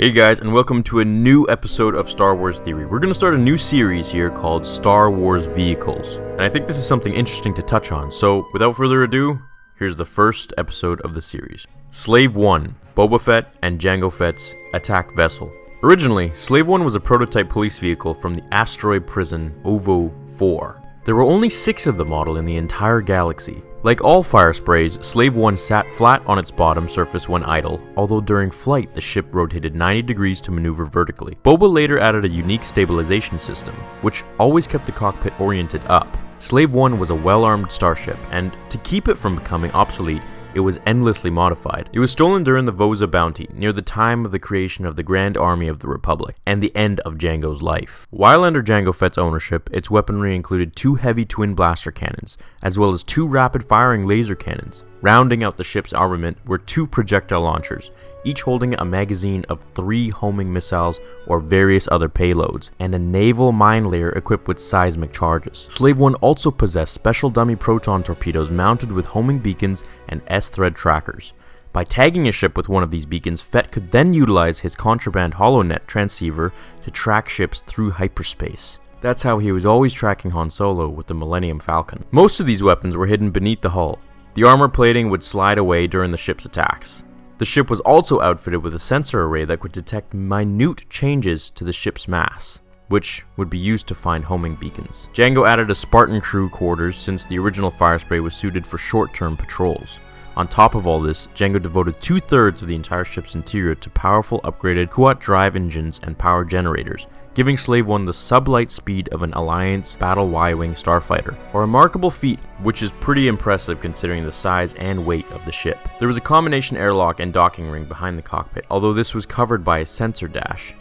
Hey guys, and welcome to a new episode of Star Wars Theory. We're going to start a new series here called Star Wars Vehicles, and I think this is something interesting to touch on. So, without further ado, here's the first episode of the series. Slave 1, Boba Fett and Jango Fett's attack vessel. Originally, Slave 1 was a prototype police vehicle from the asteroid prison OVO 4. There were only 6 of the model in the entire galaxy. Like all fire sprays, Slave 1 sat flat on its bottom surface when idle, although during flight the ship rotated 90 degrees to maneuver vertically. Boba later added a unique stabilization system, which always kept the cockpit oriented up. Slave 1 was a well-armed starship, and to keep it from becoming obsolete, it was endlessly modified. It was stolen during the Voza bounty, near the time of the creation of the Grand Army of the Republic, and the end of Jango's life. While under Jango Fett's ownership, its weaponry included 2 heavy twin blaster cannons, as well as 2 rapid-firing laser cannons. Rounding out the ship's armament were 2 projectile launchers, each holding a magazine of 3 homing missiles or various other payloads, and a naval mine layer equipped with seismic charges. Slave 1 also possessed special dummy proton torpedoes mounted with homing beacons and S-thread trackers. By tagging a ship with one of these beacons, Fett could then utilize his contraband HoloNet transceiver to track ships through hyperspace. That's how he was always tracking Han Solo with the Millennium Falcon. Most of these weapons were hidden beneath the hull. The armor plating would slide away during the ship's attacks. The ship was also outfitted with a sensor array that could detect minute changes to the ship's mass, which would be used to find homing beacons. Jango added a Spartan crew quarters since the original Firespray was suited for short-term patrols. On top of all this, Jango devoted 2/3 of the entire ship's interior to powerful upgraded Kuat drive engines and power generators, giving Slave 1 the sublight speed of an Alliance Battle Y-Wing starfighter. A remarkable feat, which is pretty impressive considering the size and weight of the ship. There was a combination airlock and docking ring behind the cockpit, although this was covered by a sensor dash.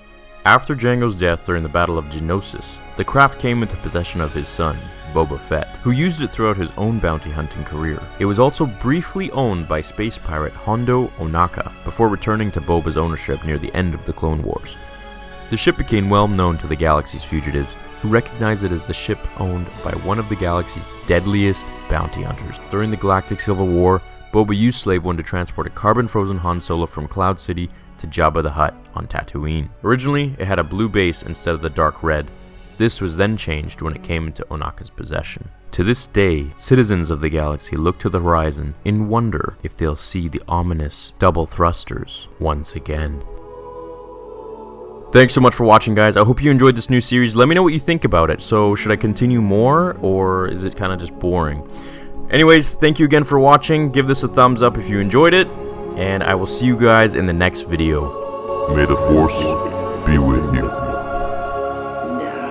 After Jango's death during the Battle of Geonosis, the craft came into possession of his son, Boba Fett, who used it throughout his own bounty hunting career. It was also briefly owned by space pirate Hondo Ohnaka, before returning to Boba's ownership near the end of the Clone Wars. The ship became well known to the galaxy's fugitives, who recognized it as the ship owned by one of the galaxy's deadliest bounty hunters. During the Galactic Civil War, Boba used Slave 1 to transport a carbon-frozen Han Solo from Cloud City to Jabba the Hutt on Tatooine. Originally, it had a blue base instead of the dark red. This was then changed when it came into Ohnaka's possession. To this day, citizens of the galaxy look to the horizon in wonder if they'll see the ominous double thrusters once again. Thanks so much for watching, guys. I hope you enjoyed this new series. Let me know what you think about it. So, should I continue more, or is it kind of just boring? Anyways, thank you again for watching. Give this a thumbs up if you enjoyed it, and I will see you guys in the next video. May the Force be with you. Now,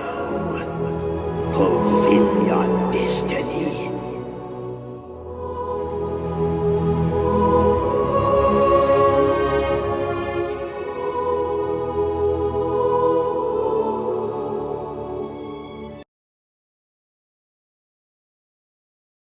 fulfill your destiny.